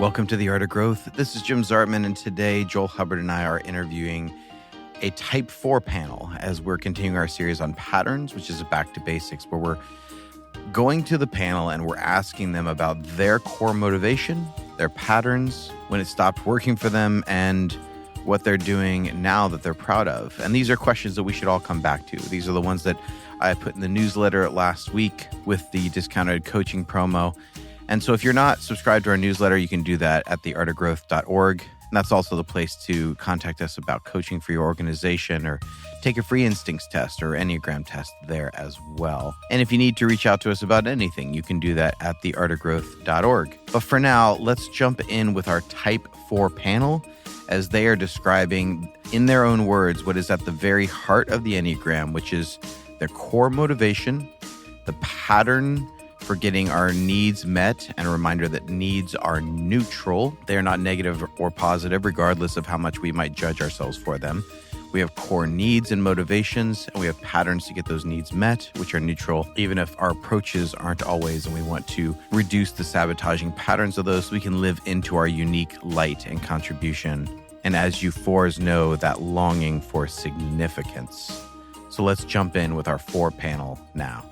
Welcome to The Art of Growth. This is Jim Zartman, and today Joel Hubbard and I are interviewing a Type 4 panel as we're continuing our series on patterns, which is a back to basics, where we're going to the panel and we're asking them about their core motivation, their patterns, when it stopped working for them, and what they're doing now that they're proud of. And these are questions that we should all come back to. These are the ones that I put in the newsletter last week with the discounted coaching promo. And so if you're not subscribed to our newsletter, you can do that at theartofgrowth.org. And that's also the place to contact us about coaching for your organization or take a free instincts test or Enneagram test there as well. And if you need to reach out to us about anything, you can do that at theartofgrowth.org. But for now, let's jump in with our Type 4 panel as they are describing in their own words what is at the very heart of the Enneagram, which is their core motivation, the pattern for getting our needs met, and a reminder that needs are neutral. They are not negative or positive, regardless of how much we might judge ourselves for them. We have core needs and motivations, and we have patterns to get those needs met, which are neutral, even if our approaches aren't always, and we want to reduce the sabotaging patterns of those so we can live into our unique light and contribution. And as you fours know, that longing for significance. So let's jump in with our 4 panel now.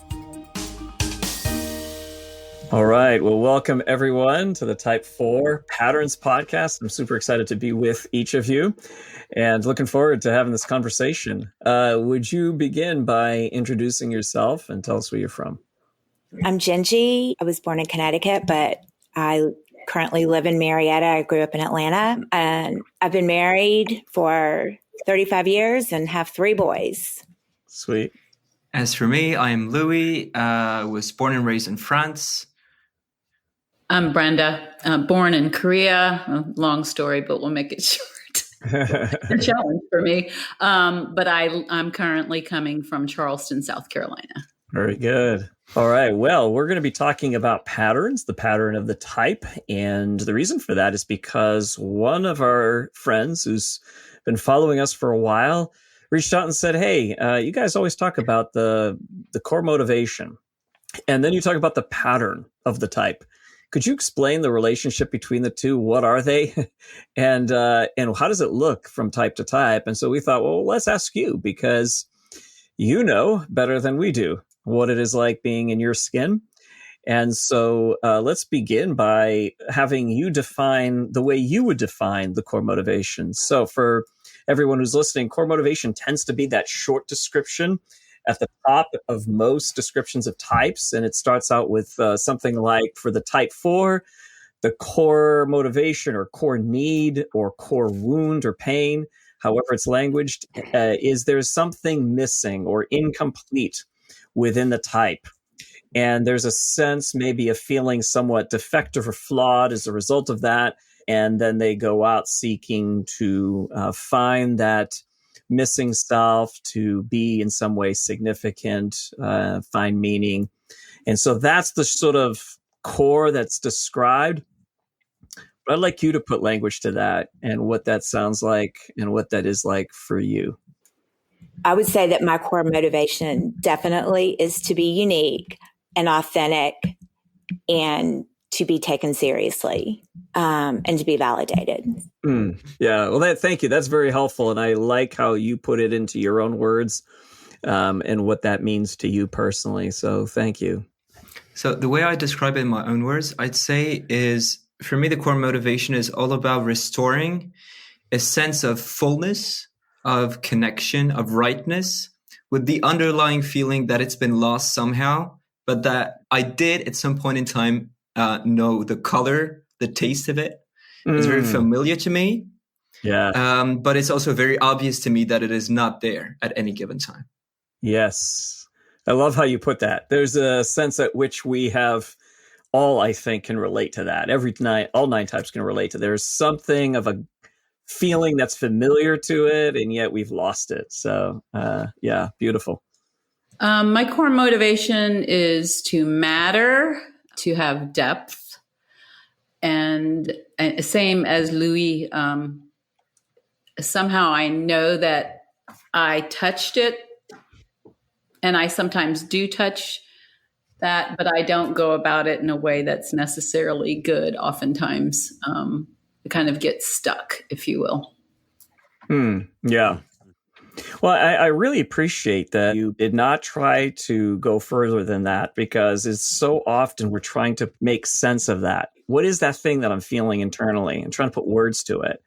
All right. Well, welcome everyone to the Type 4 Patterns podcast. I'm super excited to be with each of you and looking forward to having this conversation. Would you begin by introducing yourself and tell us where you're from? I'm Gingy. I was born in Connecticut, but I currently live in Marietta. I grew up in Atlanta, and I've been married for 35 years and have 3 boys. Sweet. As for me, I'm Louis. Was born and raised in France. I'm Brenda, born in Korea. A long story, but we'll make it short. A challenge for me. But I'm currently coming from Charleston, South Carolina. Very good. All right. Well, we're going to be talking about patterns, the pattern of the type. And the reason for that is because one of our friends who's been following us for a while reached out and said, hey, you guys always talk about the core motivation. And then you talk about the pattern of the type. Could you explain the relationship between the two? What are they? And how does it look from type to type? And so we thought, well, let's ask you, because you know better than we do what it is like being in your skin. And so let's begin by having you define the way you would define the core motivation. So for everyone who's listening, core motivation tends to be that short description at the top of most descriptions of types. And it starts out with something like, for the Type 4, the core motivation or core need or core wound or pain, however it's languaged, is there's something missing or incomplete within the type. And there's a sense, maybe a feeling somewhat defective or flawed as a result of that. And then they go out seeking to find that missing self, to be in some way significant, find meaning. And so that's the sort of core that's described. But I'd like you to put language to that and what that sounds like and what that is like for you. I would say that my core motivation definitely is to be unique and authentic and to be taken seriously, and to be validated. Yeah. Well, thank you. That's very helpful. And I like how you put it into your own words, and what that means to you personally. So thank you. So the way I describe it in my own words, I'd say is, for me, the core motivation is all about restoring a sense of fullness, of connection, of rightness, with the underlying feeling that it's been lost somehow, but that I did at some point in time know the color, the taste of it. It's very familiar to me. Yeah. But it's also very obvious to me that it is not there at any given time. Yes. I love how you put that. There's a sense at which we have all, I think, can relate to that. All 9 types can relate to. There's something of a feeling that's familiar to it, and yet we've lost it. So, yeah, beautiful. My core motivation is to matter, to have depth, and same as Louis. Somehow I know that I touched it, and I sometimes do touch that, but I don't go about it in a way that's necessarily good. Oftentimes, it kind of gets stuck, if you will. Yeah. Well, I really appreciate that you did not try to go further than that, because it's so often we're trying to make sense of that. What is that thing that I'm feeling internally, and trying to put words to it?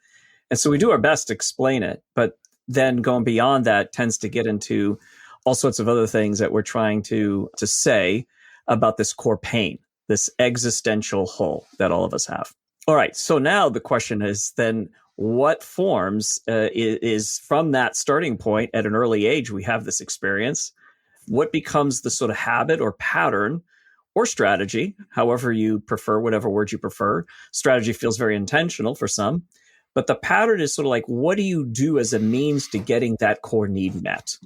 And so we do our best to explain it, but then going beyond that tends to get into all sorts of other things that we're trying to say about this core pain, this existential hole that all of us have. All right. So now the question is then, what forms is from that starting point at an early age, we have this experience. What becomes the sort of habit or pattern or strategy, however you prefer, whatever word you prefer. Strategy feels very intentional for some, but the pattern is sort of like, what do you do as a means to getting that core need met?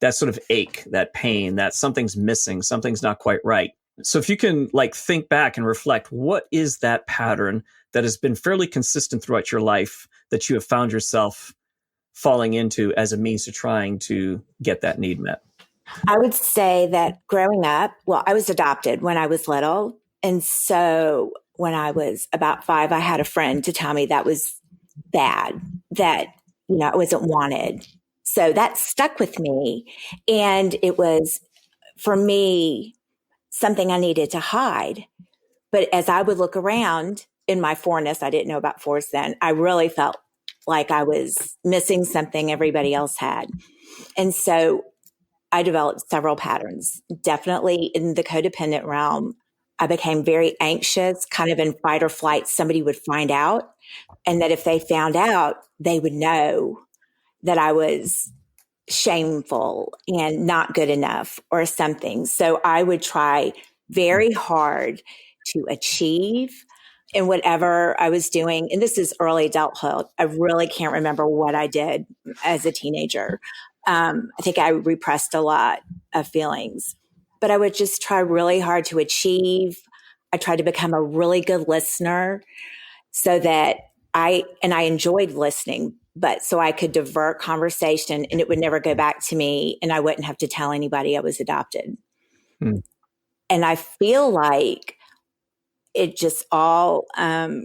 That sort of ache, that pain, that something's missing, something's not quite right. So if you can think back and reflect, what is that pattern that has been fairly consistent throughout your life that you have found yourself falling into as a means to trying to get that need met? I would say that growing up, I was adopted when I was little. And so when I was about 5, I had a friend to tell me that was bad, that, I wasn't wanted. So that stuck with me. And it was, for me, something I needed to hide. But as I would look around in my 4-ness, I didn't know about 4s then, I really felt like I was missing something everybody else had. And so I developed several patterns. Definitely in the codependent realm, I became very anxious, kind of in fight or flight. Somebody would find out, and that if they found out, they would know that I was shameful and not good enough or something. So I would try very hard to achieve in whatever I was doing. And this is early adulthood. I really can't remember what I did as a teenager. I think I repressed a lot of feelings, but I would just try really hard to achieve. I tried to become a really good listener so that I enjoyed listening, but so I could divert conversation and it would never go back to me and I wouldn't have to tell anybody I was adopted. And I feel like it just all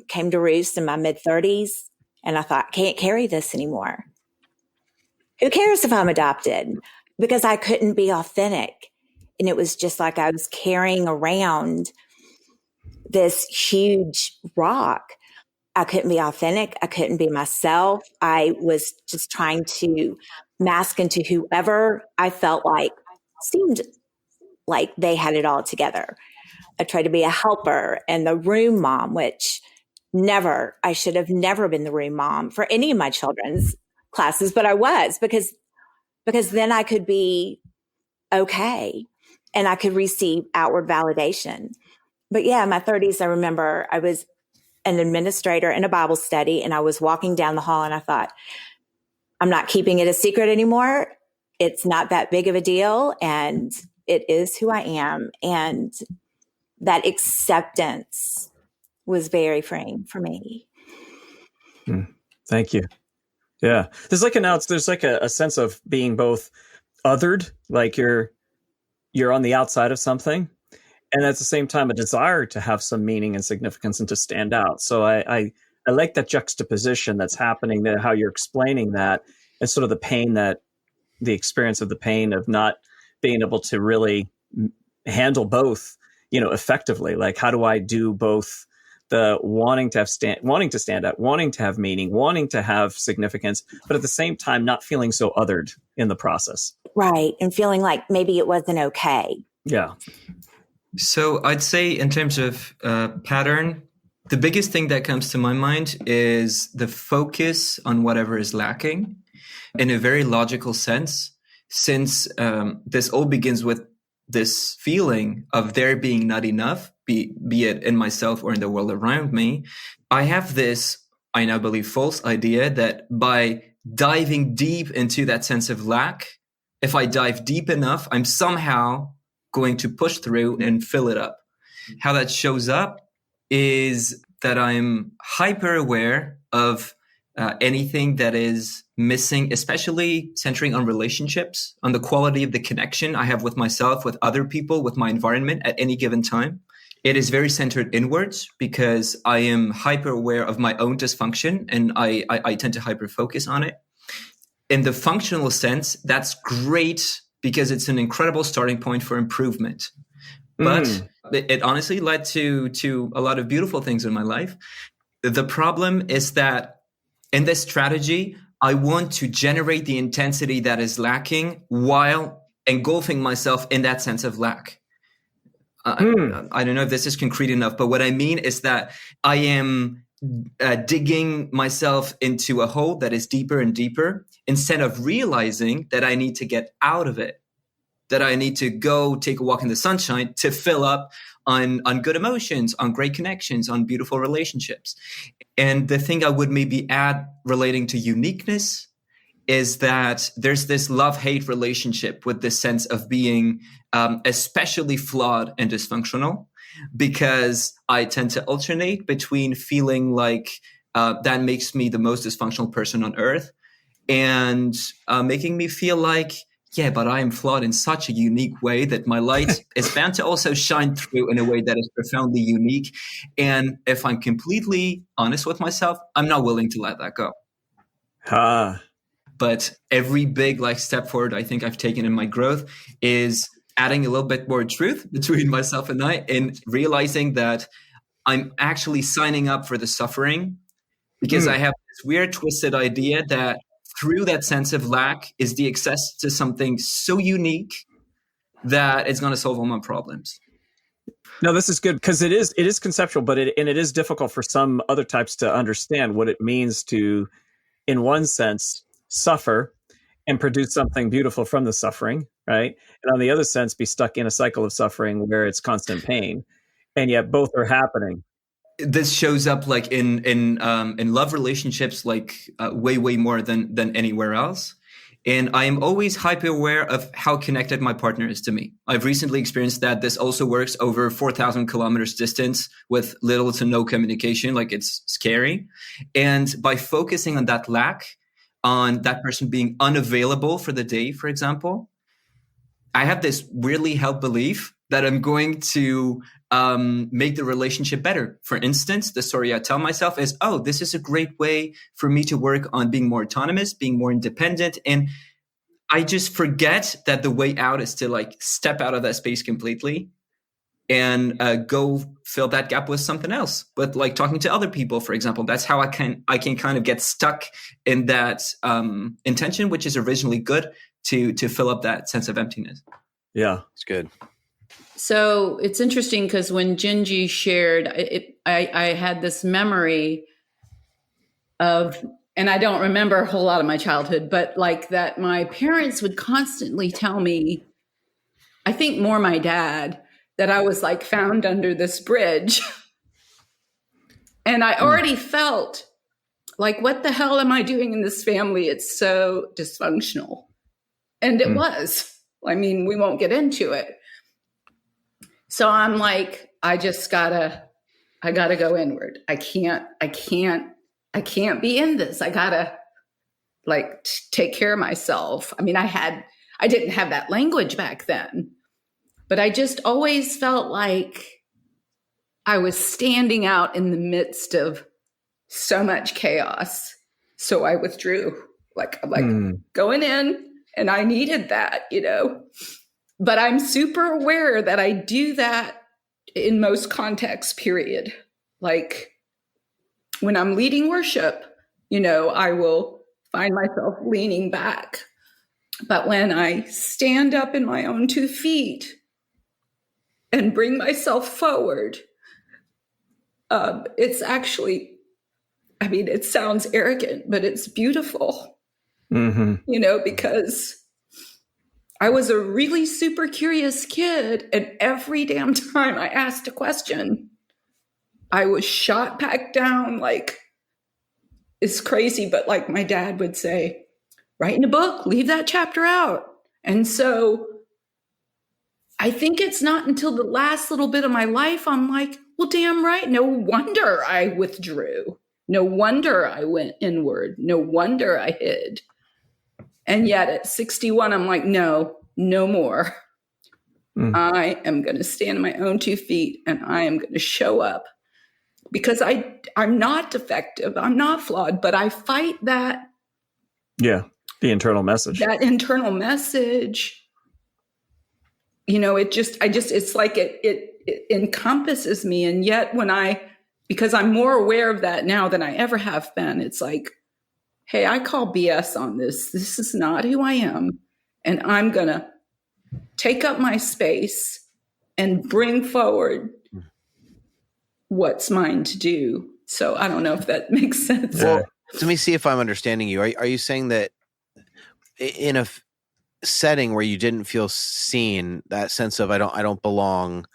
came to roost in my mid-30s. And I thought, can't carry this anymore. Who cares if I'm adopted? Because I couldn't be authentic. And it was just like I was carrying around this huge rock. I couldn't be authentic. I couldn't be myself. I was just trying to mask into whoever I felt like seemed like they had it all together. I tried to be a helper and the room mom, which I should have never been the room mom for any of my children's classes, but I was because then I could be okay and I could receive outward validation. But yeah, in my 30s, I remember I was an administrator in a Bible study and I was walking down the hall and I thought, I'm not keeping it a secret anymore. It's not that big of a deal and it is who I am. And that acceptance was very freeing for me. Thank you. Yeah. There's a sense of being both othered, like you're on the outside of something, and at the same time a desire to have some meaning and significance and to stand out. So I like that juxtaposition that's happening there, how you're explaining that, and sort of the experience of the pain of not being able to really handle both, effectively. Like, how do I do both? The wanting to stand out, wanting to have meaning, wanting to have significance, but at the same time, not feeling so othered in the process. Right. And feeling like maybe it wasn't okay. Yeah. So I'd say in terms of pattern, the biggest thing that comes to my mind is the focus on whatever is lacking in a very logical sense, since this all begins with this feeling of there being not enough, be it in myself or in the world around me. I have this, I now believe, false idea that by diving deep into that sense of lack, if I dive deep enough, I'm somehow going to push through and fill it up. How that shows up is that I'm hyper aware of anything that is missing, especially centering on relationships, on the quality of the connection I have with myself, with other people, with my environment at any given time. It is very centered inwards because I am hyper aware of my own dysfunction, and I tend to hyper focus on it. In the functional sense, that's great because it's an incredible starting point for improvement. But it honestly led to a lot of beautiful things in my life. The problem is that in this strategy, I want to generate the intensity that is lacking while engulfing myself in that sense of lack. I don't know if this is concrete enough, but what I mean is that I am digging myself into a hole that is deeper and deeper instead of realizing that I need to get out of it, that I need to go take a walk in the sunshine to fill up on good emotions, on great connections, on beautiful relationships. And the thing I would maybe add relating to uniqueness is that there's this love-hate relationship with this sense of being especially flawed and dysfunctional, because I tend to alternate between feeling like that makes me the most dysfunctional person on earth and making me feel like, yeah, but I am flawed in such a unique way that my light is bound to also shine through in a way that is profoundly unique. And if I'm completely honest with myself, I'm not willing to let that go. But every big step forward I think I've taken in my growth is adding a little bit more truth between myself and I, and realizing that I'm actually signing up for the suffering because I have this weird twisted idea that through that sense of lack is the access to something so unique that it's going to solve all my problems. No, this is good because it is conceptual, but it is difficult for some other types to understand what it means to, in one sense, suffer and produce something beautiful from the suffering, right? And on the other sense, be stuck in a cycle of suffering where it's constant pain, and yet both are happening. This shows up in love relationships way more than anywhere else. And I am always hyper aware of how connected my partner is to me. I've recently experienced that this also works over 4,000 kilometers distance with little to no communication. It's scary. And by focusing on that lack, on that person being unavailable for the day, for example, I have this weirdly held belief that I'm going to make the relationship better. For instance, the story I tell myself is, oh, this is a great way for me to work on being more autonomous, being more independent. And I just forget that the way out is to step out of that space completely and go fill that gap with something else. But talking to other people, for example, that's how I can kind of get stuck in that intention, which is originally good to fill up that sense of emptiness. Yeah, it's good. So it's interesting because when Gingy shared, I had this memory of, and I don't remember a whole lot of my childhood, but that my parents would constantly tell me, I think more my dad, that I was found under this bridge. And I already felt what the hell am I doing in this family? It's so dysfunctional. And it was. I mean, we won't get into it. So I'm I gotta go inward. I can't be in this. I gotta take care of myself. I mean, I didn't have that language back then, but I just always felt like I was standing out in the midst of so much chaos. So I withdrew. I'm going in, and I needed that, But I'm super aware that I do that in most contexts, period. When I'm leading worship, I will find myself leaning back. But when I stand up in my own 2 feet and bring myself forward, it's actually, it sounds arrogant, but it's beautiful, because I was a really super curious kid, and every damn time I asked a question, I was shot back down. It's crazy, but my dad would say, writing a book, leave that chapter out. And so I think it's not until the last little bit of my life I'm well, damn right, no wonder I withdrew. No wonder I went inward. No wonder I hid. And yet at 61, I'm like, no more. I am going to stand on my own 2 feet and I am going to show up because I'm not defective. I'm not flawed, but I fight that. Yeah. The internal message. That internal message, it's like it encompasses me. And yet because I'm more aware of that now than I ever have been, it's like, hey, I call BS on this. This is not who I am. And I'm going to take up my space and bring forward what's mine to do. So I don't know if that makes sense. Well, let me see if I'm understanding you. Are you saying that in a setting where you didn't feel seen, that sense of I don't belong,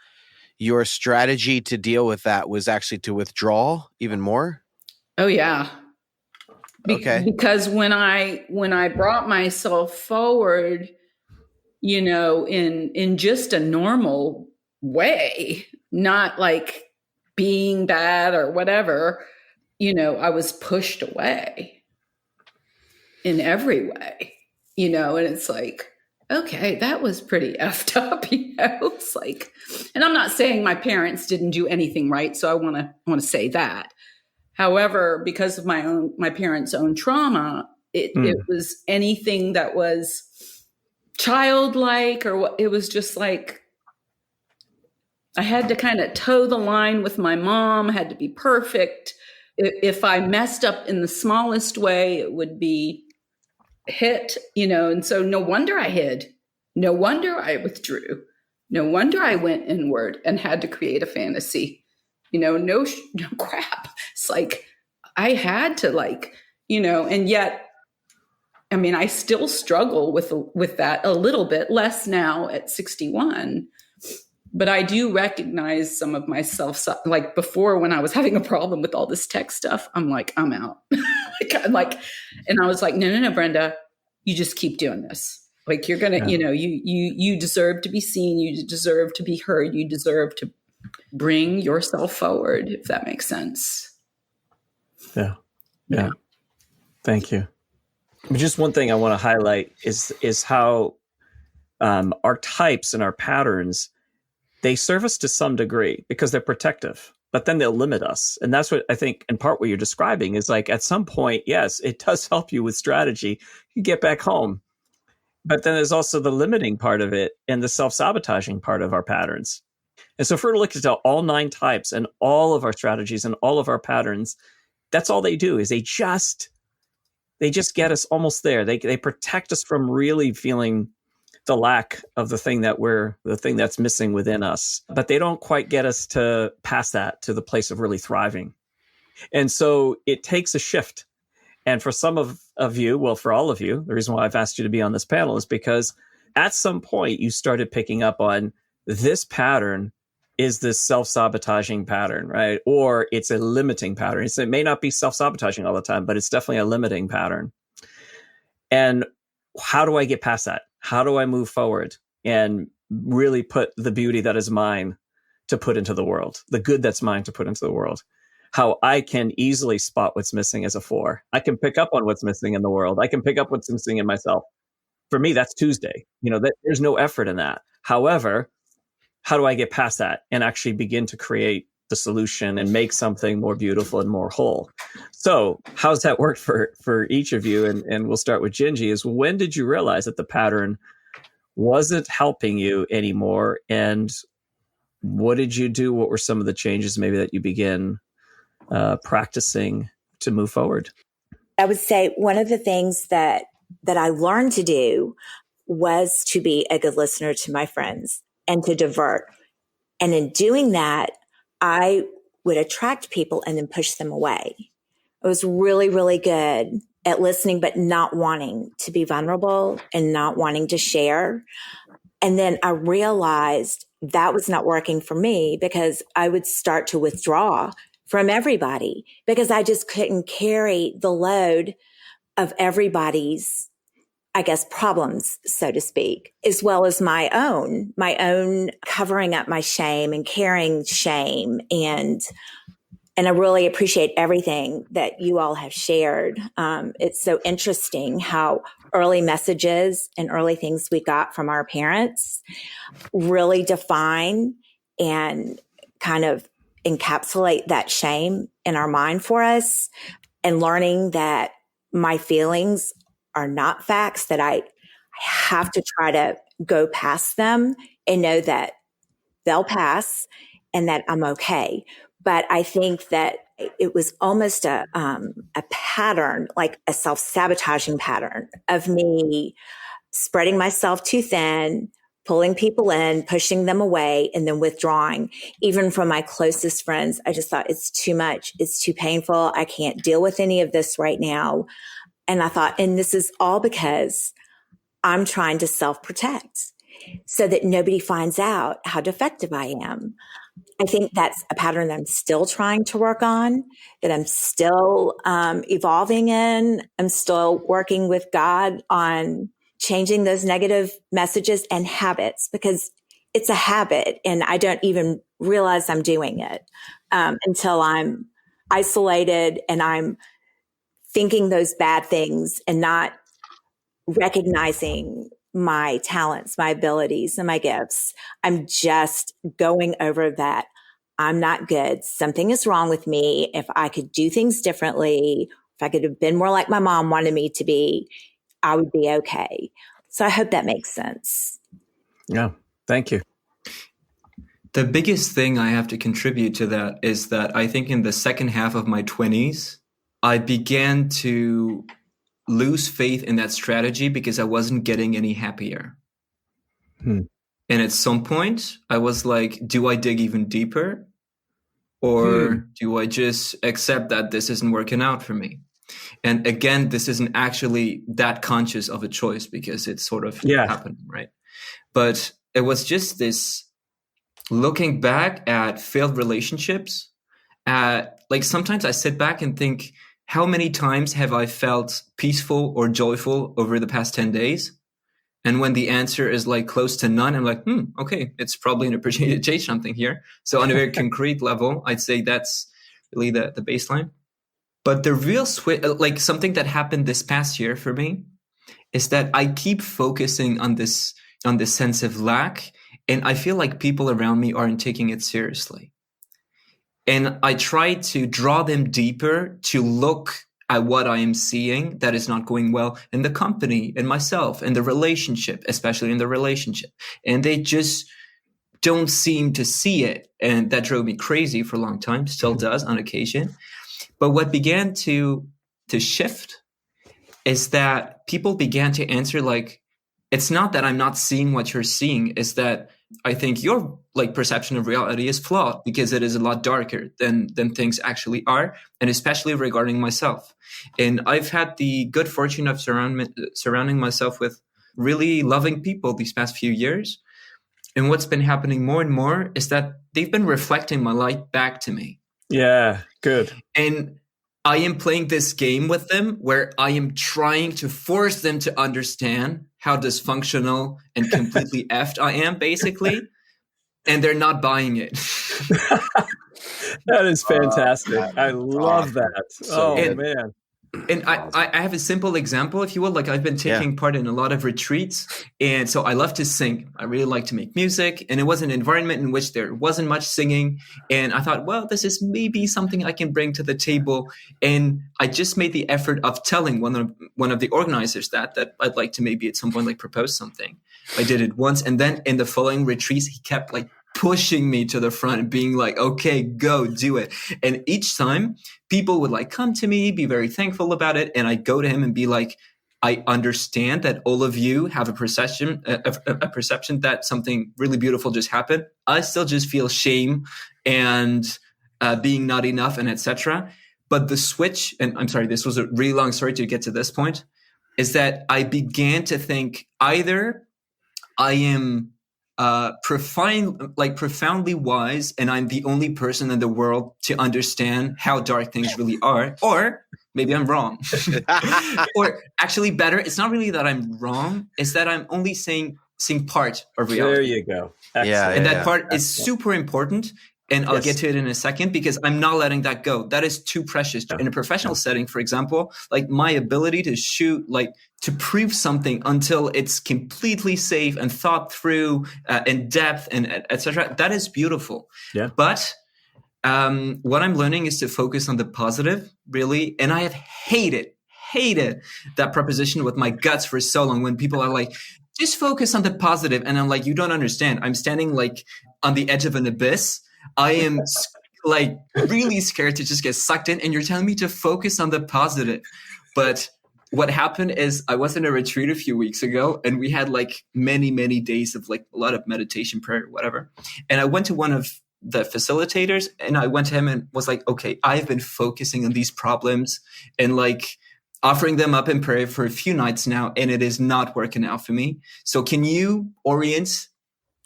your strategy to deal with that was actually to withdraw even more? Oh yeah. Okay. Because when I brought myself forward, in just a normal way, not like being bad or whatever, I was pushed away in every way, and it's like, okay, that was pretty effed up, It's like, and I'm not saying my parents didn't do anything right. So I want to say that. However, because of my parents' own trauma, it was anything that was childlike or what, it was just like, I had to kind of toe the line with my mom, had to be perfect. If I messed up in the smallest way, it would be hit, and so no wonder I hid. No wonder I withdrew. No wonder I went inward and had to create a fantasy. No crap. It's like I had to and yet, I mean, I still struggle with that a little bit, less now at 61. But I do recognize some of myself, like before when I was having a problem with all this tech stuff, I'm like, I'm out. And I was like, no, Brenda, you just keep doing this. Like you're going to, you deserve to be seen. You deserve to be heard. You deserve to bring yourself forward, if that makes sense. Yeah. Thank you. Just one thing I want to highlight is how our types and our patterns, they serve us to some degree because they're protective, but then they'll limit us. And that's what I think in part what you're describing is like at some point, yes, it does help you with strategy. You get back home. But then there's also the limiting part of it and the self-sabotaging part of our patterns. And so if we're looking at all 9 types and all of our strategies and all of our patterns, that's all they do is they just get us almost there. They protect us from really feeling the lack of the thing that's missing within us, but they don't quite get us to past that to the place of really thriving. And so it takes a shift. And for some of you, well, for all of you, the reason why I've asked you to be on this panel is because at some point you started picking up on this pattern is this self-sabotaging pattern, right? Or it's a limiting pattern. It may not be self-sabotaging all the time, but it's definitely a limiting pattern. And how do I get past that? How do I move forward and really put the beauty that is mine to put into the world, the good that's mine to put into the world? How I can easily spot what's missing as a 4. I can pick up on what's missing in the world. I can pick up what's missing in myself. For me, that's Tuesday. There's no effort in that. However, how do I get past that and actually begin to create the solution and make something more beautiful and more whole? So how's that work for each of you? And we'll start with Gingy. Is when did you realize that the pattern wasn't helping you anymore? And what did you do? What were some of the changes maybe that you began practicing to move forward? I would say one of the things that I learned to do was to be a good listener to my friends and to divert. And in doing that, I would attract people and then push them away. I was really, really good at listening, but not wanting to be vulnerable and not wanting to share. And then I realized that was not working for me because I would start to withdraw from everybody because I just couldn't carry the load of everybody's, I guess, problems, so to speak, as well as my own covering up my shame and carrying shame. And And I really appreciate everything that you all have shared. It's so interesting how early messages and early things we got from our parents really define and kind of encapsulate that shame in our mind for us, and learning that my feelings are not facts, that I have to try to go past them and know that they'll pass and that I'm okay. But I think that it was almost a pattern, like a self-sabotaging pattern of me spreading myself too thin, pulling people in, pushing them away, and then withdrawing. Even from my closest friends, I just thought it's too much. It's too painful. I can't deal with any of this right now. And I thought, and this is all because I'm trying to self-protect so that nobody finds out how defective I am. I think that's a pattern that I'm still trying to work on, that I'm still evolving in. I'm still working with God on changing those negative messages and habits, because it's a habit and I don't even realize I'm doing it until I'm isolated and I'm thinking those bad things and not recognizing my talents, my abilities, and my gifts. I'm just going over that. I'm not good. Something is wrong with me. If I could do things differently, if I could have been more like my mom wanted me to be, I would be okay. So I hope that makes sense. Yeah. Thank you. The biggest thing I have to contribute to that is that I think in the second half of my 20s, I began to lose faith in that strategy because I wasn't getting any happier. And at some point, I was like, do I dig even deeper? Or do I just accept that this isn't working out for me? And again, this isn't actually that conscious of a choice because it's sort of happening, right? But it was just this looking back at failed relationships. Like sometimes I sit back and think, how many times have I felt peaceful or joyful over the past 10 days? And when the answer is like close to none, I'm like, okay, it's probably an opportunity to change something here. So on a very concrete level, I'd say that's really the baseline. But the real switch, like something that happened this past year for me, is that I keep focusing on this sense of lack. And I feel like people around me aren't taking it seriously. And I try to draw them deeper to look at what I am seeing that is not going well in the company, in myself, in the relationship, especially in the relationship. And they just don't seem to see it. And that drove me crazy for a long time, still does on occasion. But what began to shift is that people began to answer like, it's not that I'm not seeing what you're seeing, it's that I think your like perception of reality is flawed because it is a lot darker than things actually are, and especially regarding myself. And I've had the good fortune of surrounding myself with really loving people these past few years. And what's been happening more and more is that they've been reflecting my light back to me. Yeah, good. And I am playing this game with them where I am trying to force them to understand how dysfunctional and completely effed I am, basically. And they're not buying it. That is fantastic. I love that. So man. And I have a simple example, if you will. Like I've been taking part in a lot of retreats. And so I love to sing. I really like to make music. And it was an environment in which there wasn't much singing. And I thought, well, this is maybe something I can bring to the table. And I just made the effort of telling one of the organizers that I'd like to maybe at some point like propose something. I did it once. And then in the following retreats, he kept like pushing me to the front and being like, okay, go do it. And each time people would like come to me, be very thankful about it. And I'd go to him and be like, I understand that all of you have a perception that something really beautiful just happened. I still just feel shame and being not enough and etc. But the switch, and I'm sorry, this was a really long story to get to this point, is that I began to think either I am profoundly wise and I'm the only person in the world to understand how dark things really are, or maybe I'm wrong. Or actually better, it's not really that I'm wrong, it's that I'm only seeing part of reality. There you go. And that part is super important. And I'll Yes. get to it in a second because I'm not letting that go. That is too precious. Yeah. In a professional setting, for example, like my ability to shoot, like to prove something until it's completely safe and thought through in depth and etc. That is beautiful. Yeah. But what I'm learning is to focus on the positive, really. And I have hated that proposition with my guts for so long when people are like, just focus on the positive. And I'm like, you don't understand. I'm standing like on the edge of an abyss. I am like really scared to just get sucked in. And you're telling me to focus on the positive. But what happened is I was in a retreat a few weeks ago and we had like many, many days of like a lot of meditation, prayer, whatever. And I went to one of the facilitators and I went to him and was like, okay, I've been focusing on these problems and like offering them up in prayer for a few nights now, and it is not working out for me. So can you orient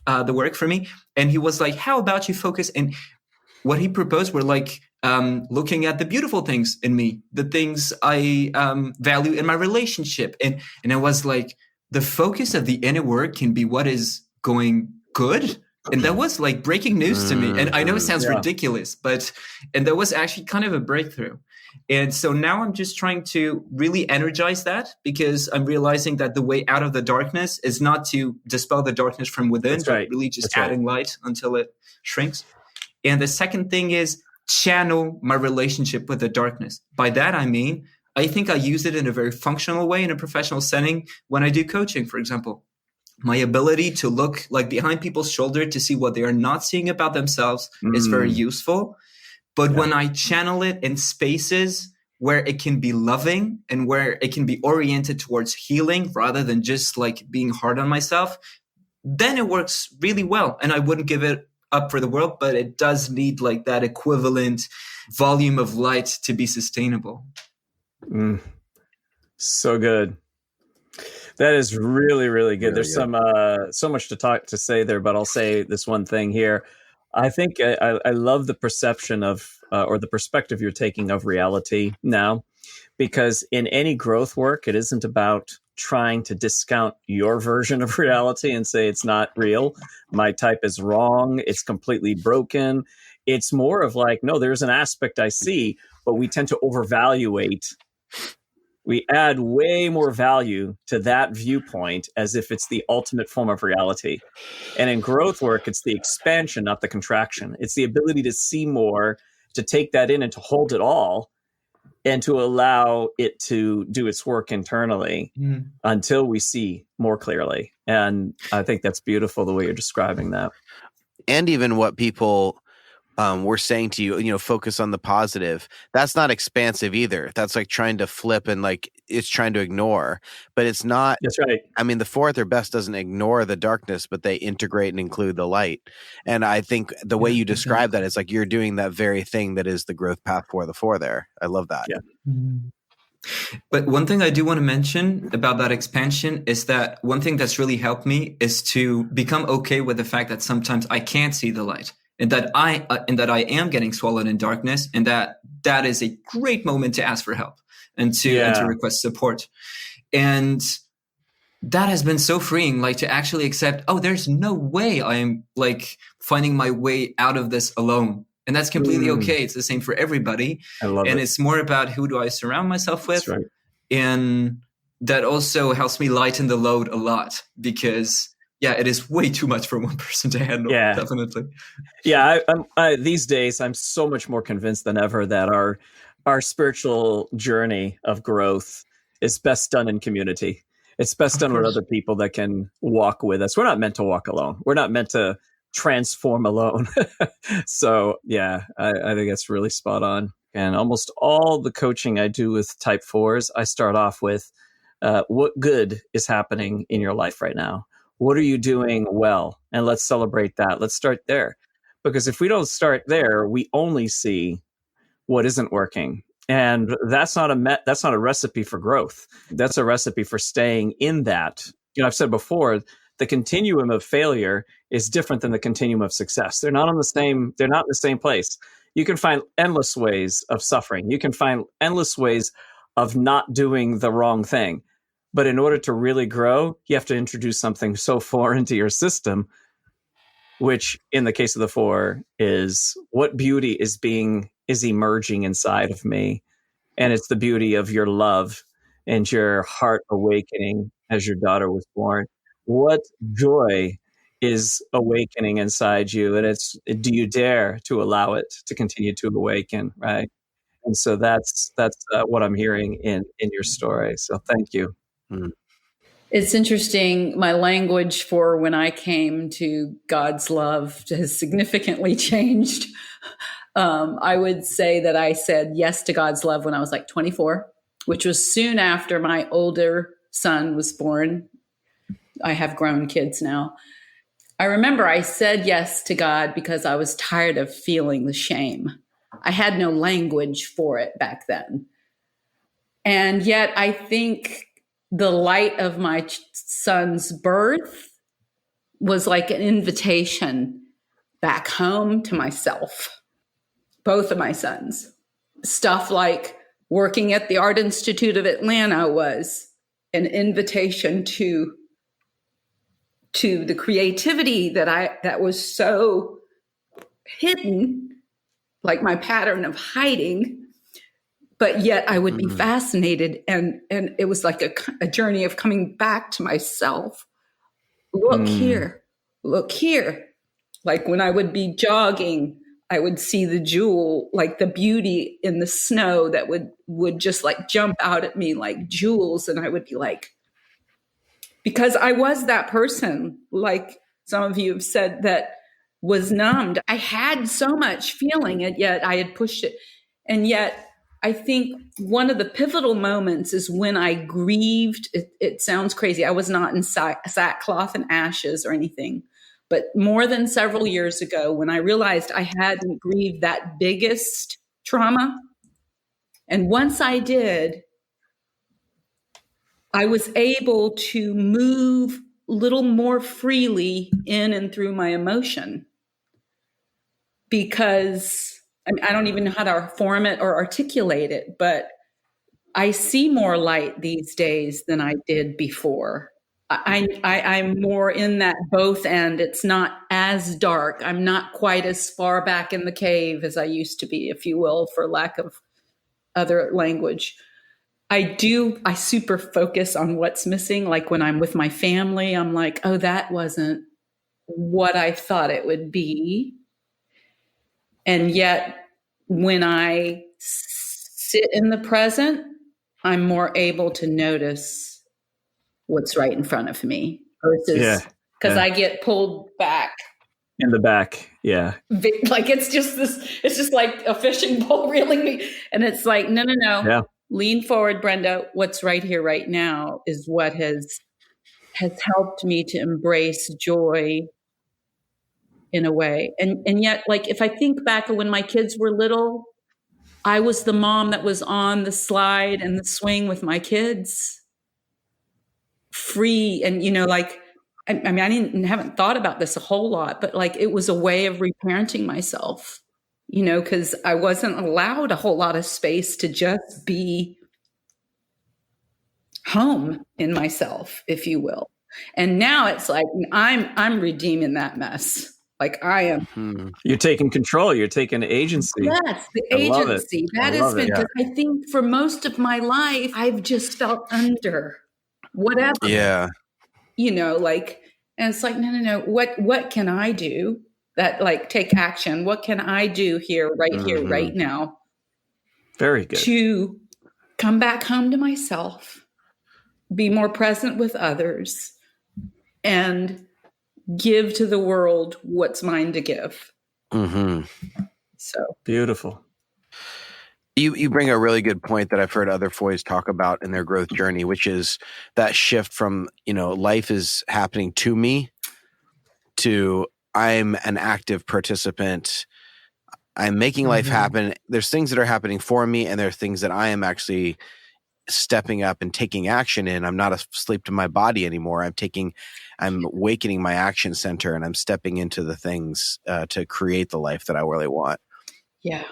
the work for me? And he was like, how about you focus? And what he proposed were like looking at the beautiful things in me, the things I value in my relationship. And I was like, the focus of the inner work can be what is going good. And that was like breaking news to me. And I know it sounds ridiculous, and that was actually kind of a breakthrough. And so now I'm just trying to really energize that because I'm realizing that the way out of the darkness is not to dispel the darkness from within, but really just adding light until it shrinks. And the second thing is channel my relationship with the darkness. By that, I mean, I think I use it in a very functional way in a professional setting when I do coaching, for example. My ability to look like behind people's shoulder to see what they are not seeing about themselves is very useful. But when I channel it in spaces where it can be loving and where it can be oriented towards healing rather than just like being hard on myself, then it works really well. And I wouldn't give it up for the world, but it does need like that equivalent volume of light to be sustainable. So good. That is really, really good. There's so much to say there, but I'll say this one thing here. I think I love the perception of, or the perspective you're taking of reality now, because in any growth work, it isn't about trying to discount your version of reality and say it's not real. My type is wrong. It's completely broken. It's more of like, no, there's an aspect I see, but we tend to overvaluate. We add way more value to that viewpoint as if it's the ultimate form of reality. And in growth work, it's the expansion, not the contraction. It's the ability to see more, to take that in and to hold it all, and to allow it to do its work internally until we see more clearly. And I think that's beautiful the way you're describing that. And even what people were saying to you, focus on the positive. That's not expansive either. That's like trying to flip and like it's trying to ignore, but it's not. That's right. I mean, the four at their best doesn't ignore the darkness, but they integrate and include the light. And I think the way you describe that is like you're doing that very thing that is the growth path for the four there. I love that. Yeah. But one thing I do want to mention about that expansion is that one thing that's really helped me is to become okay with the fact that sometimes I can't see the light. And that I am getting swallowed in darkness, and that is a great moment to ask for help and to request support. And that has been so freeing, like to actually accept, oh, there's no way I am like finding my way out of this alone. And that's completely okay. It's the same for everybody. I love it. It's more about who do I surround myself with. That's right. And that also helps me lighten the load a lot because it is way too much for one person to handle. Yeah, definitely. Yeah, these days I'm so much more convinced than ever that our spiritual journey of growth is best done in community. It's best done with other people that can walk with us. We're not meant to walk alone. We're not meant to transform alone. So yeah, I think that's really spot on. And almost all the coaching I do with type 4s, I start off with what good is happening in your life right now? What are you doing well? And let's celebrate that. Let's start there. Because if we don't start there, we only see what isn't working. And that's not a recipe for growth. That's a recipe for staying in that. I've said before, the continuum of failure is different than the continuum of success. They're not in the same place. You can find endless ways of suffering. You can find endless ways of not doing the wrong thing. But in order to really grow, you have to introduce something so foreign to your system, which in the case of the 4 is what beauty is emerging inside of me. And it's the beauty of your love and your heart awakening as your daughter was born. What joy is awakening inside you? And do you dare to allow it to continue to awaken, right? And so that's what I'm hearing in your story. So thank you. It's interesting. My language for when I came to God's love has significantly changed. I would say that I said yes to God's love when I was like 24, which was soon after my older son was born. I have grown kids now. I remember I said yes to God because I was tired of feeling the shame. I had no language for it back then. And yet I think the light of my son's birth was like an invitation back home to myself, both of my sons. Stuff like working at the Art Institute of Atlanta was an invitation to the creativity that was so hidden, like my pattern of hiding, but yet I would be fascinated. And it was like a journey of coming back to myself. Look here, look here. Like when I would be jogging, I would see the jewel, like the beauty in the snow that would just like jump out at me like jewels. And I would be like, because I was that person, like some of you have said, that was numbed. I had so much feeling, and yet I had pushed it. And yet I think one of the pivotal moments is when I grieved. It sounds crazy. I was not in sackcloth and ashes or anything, but more than several years ago, when I realized I hadn't grieved that biggest trauma. And once I did, I was able to move a little more freely in and through my emotion, because I don't even know how to form it or articulate it, but I see more light these days than I did before. I'm more in that both end. It's not as dark. I'm not quite as far back in the cave as I used to be, if you will, for lack of other language. I super focus on what's missing. Like when I'm with my family, I'm like, oh, that wasn't what I thought it would be. And yet when I sit in the present, I'm more able to notice what's right in front of me versus because I get pulled back. In the back. Yeah. Like it's just like a fishing pole reeling me. And it's like, no. Yeah. Lean forward, Brenda. What's right here, right now is what has helped me to embrace joy in a way. And yet, like, if I think back when my kids were little, I was the mom that was on the slide and the swing with my kids, free. And, like, I mean, I haven't thought about this a whole lot, but like, it was a way of reparenting myself. Because I wasn't allowed a whole lot of space to just be home in myself, if you will. And now it's like I'm redeeming that mess. Like I am. You're taking control. You're taking agency. Yes, the agency. That has been, because I think for most of my life, I've just felt under whatever. Yeah. Like, and it's like, no. What can I do? That like take action. What can I do here, right now? Very good. To come back home to myself, be more present with others, and give to the world what's mine to give. So beautiful. You bring a really good point that I've heard other FOIs talk about in their growth journey, which is that shift from, life is happening to me to I'm an active participant. I'm making life happen. There's things that are happening for me, and there are things that I am actually stepping up and taking action in. I'm not asleep to my body anymore. I'm awakening my action center, and I'm stepping into the things to create the life that I really want. Yeah.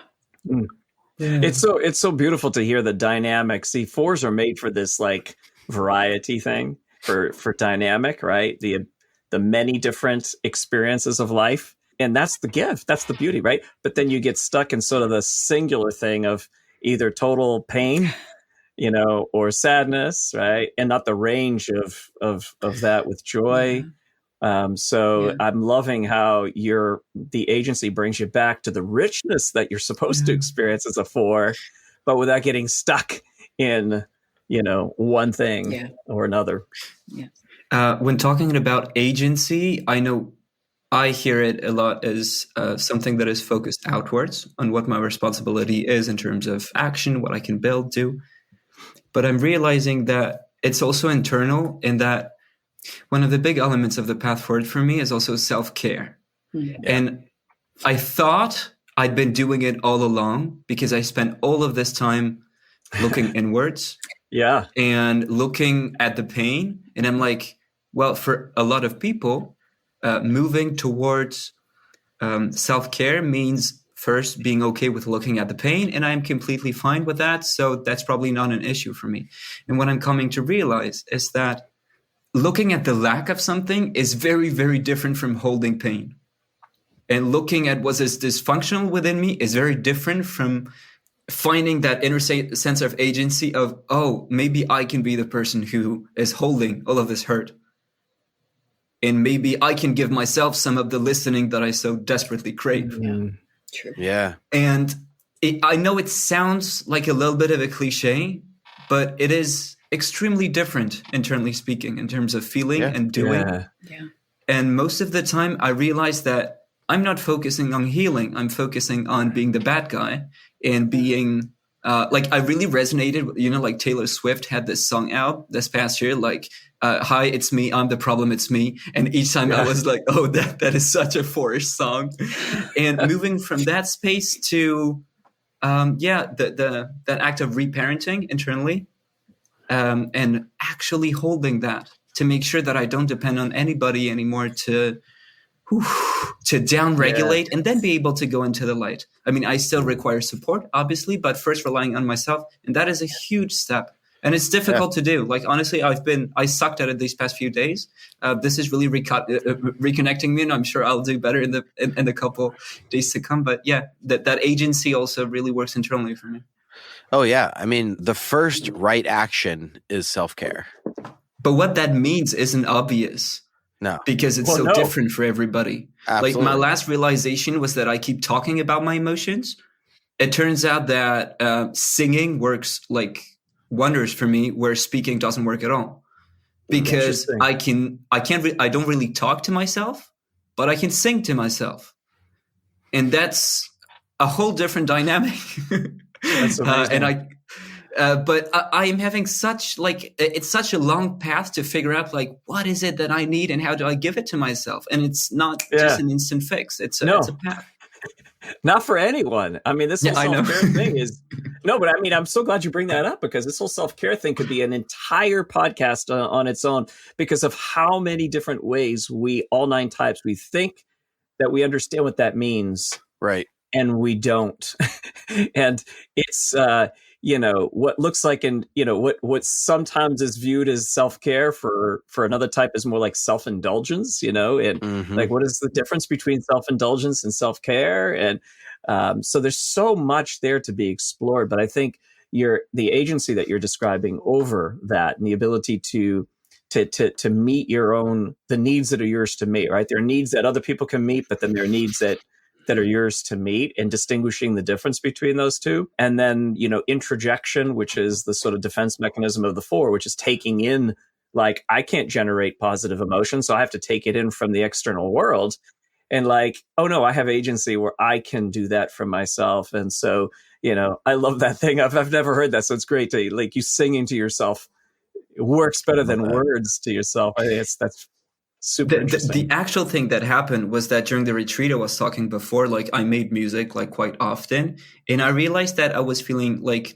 It's so beautiful to hear the dynamic. See, 4s are made for this like variety thing, for dynamic, right? the many different experiences of life. And that's the gift. That's the beauty, right? But then you get stuck in sort of the singular thing of either total pain, or sadness, right? And not the range of that with joy. So I'm loving how the agency brings you back to the richness that you're supposed to experience as a 4, but without getting stuck in, one thing or another. Yeah. When talking about agency, I know I hear it a lot as something that is focused outwards on what my responsibility is in terms of action, what I can build, do. But I'm realizing that it's also internal, in that one of the big elements of the path forward for me is also self-care. Mm-hmm. And I thought I'd been doing it all along because I spent all of this time looking inwards and looking at the pain. And I'm like, well, for a lot of people, moving towards self-care means first being okay with looking at the pain, and I'm completely fine with that. So that's probably not an issue for me. And what I'm coming to realize is that looking at the lack of something is very, very different from holding pain. And looking at what is dysfunctional within me is very different from finding that inner sense of agency of, oh, maybe I can be the person who is holding all of this hurt. And maybe I can give myself some of the listening that I so desperately crave. True. Yeah. And I know it sounds like a little bit of a cliche, but it is extremely different, internally speaking, in terms of feeling and doing. Yeah. And most of the time, I realize that I'm not focusing on healing. I'm focusing on being the bad guy and being I really resonated, like Taylor Swift had this song out this past year, like, hi, it's me, I'm the problem, it's me. And each time I was like, oh, that is such a Forrest song. And moving from that space to, that act of reparenting internally, and actually holding that to make sure that I don't depend on anybody anymore to downregulate and then be able to go into the light. I mean, I still require support, obviously, but first relying on myself. And that is a huge step. And it's difficult to do. Like, honestly, I sucked at it these past few days. This is really reconnecting me, and I'm sure I'll do better in the couple days to come. But yeah, that agency also really works internally for me. Oh, yeah. I mean, the first right action is self-care. But what that means isn't obvious. No. Because it's different for everybody. Absolutely. Like, my last realization was that I keep talking about my emotions. It turns out that singing works like wonders for me, where speaking doesn't work at all. Because I don't really talk to myself, but I can sing to myself. And that's a whole different dynamic. That's amazing. But I am having it's such a long path to figure out, like, what is it that I need and how do I give it to myself? And it's not just an instant fix. It's a path. Not for anyone. I mean, this whole self-care thing is but I mean, I'm so glad you bring that up, because this whole self-care thing could be an entire podcast on its own, because of how many different ways all 9 types, we think that we understand what that means. Right. And we don't. And it's, what looks like, and what sometimes is viewed as self-care for another type is more like self-indulgence, and like, what is the difference between self-indulgence and self-care? And so there's so much there to be explored. But I think the agency that you're describing over that, and the ability to meet the needs that are yours to meet, right? There are needs that other people can meet, but then there are needs that are yours to meet, and distinguishing the difference between those two. And then, introjection, which is the sort of defense mechanism of the 4, which is taking in, like, I can't generate positive emotion, so I have to take it in from the external world. And like, oh no, I have agency where I can do that for myself. And so, I love that thing. I've never heard that. So it's great to, like, you singing to yourself works better than words to yourself. I think that's super interesting. The actual thing that happened was that during the retreat I was talking before, like, I made music like quite often, and I realized that I was feeling like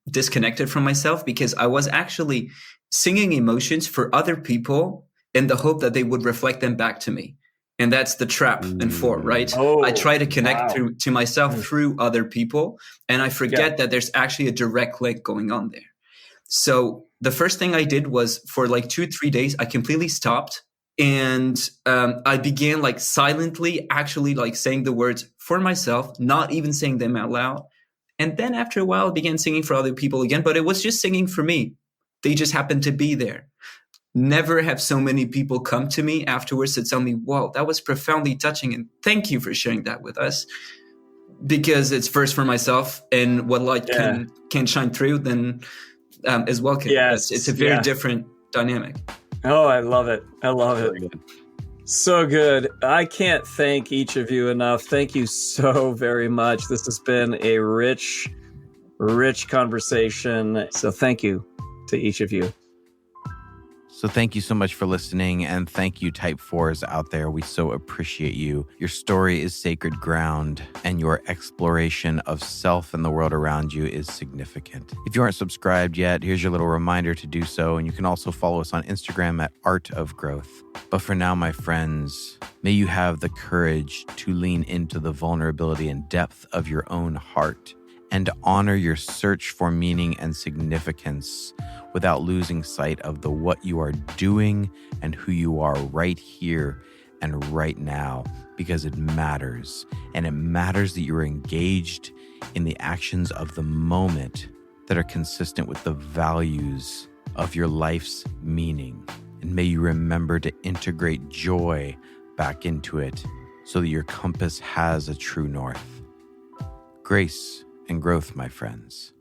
disconnected from myself, because I was actually singing emotions for other people in the hope that they would reflect them back to me. And that's the trap in 4, right? I try to connect to myself through other people, and I forget that there's actually a direct link going on there. So the first thing I did was, for like 2-3 days, I completely stopped And I began like silently actually like saying the words for myself, not even saying them out loud. And then after a while, I began singing for other people again, but it was just singing for me. They just happened to be there. Never have so many people come to me afterwards to tell me, wow, that was profoundly touching. And thank you for sharing that with us. Because it's first for myself, and what light can shine through, then is welcome. Yes. It's a very different dynamic. Oh, I love it. I love it. So good. I can't thank each of you enough. Thank you so very much. This has been a rich conversation. So thank you to each of you. So thank you so much for listening, and thank you, Type 4s out there. We so appreciate you. Your story is sacred ground, and your exploration of self and the world around you is significant. If you aren't subscribed yet, here's your little reminder to do so, and you can also follow us on Instagram at Art of Growth. But for now, my friends, may you have the courage to lean into the vulnerability and depth of your own heart and honor your search for meaning and significance without losing sight of the what you are doing and who you are right here and right now, because it matters. And it matters that you're engaged in the actions of the moment that are consistent with the values of your life's meaning. And may you remember to integrate joy back into it so that your compass has a true north. Grace and growth, my friends.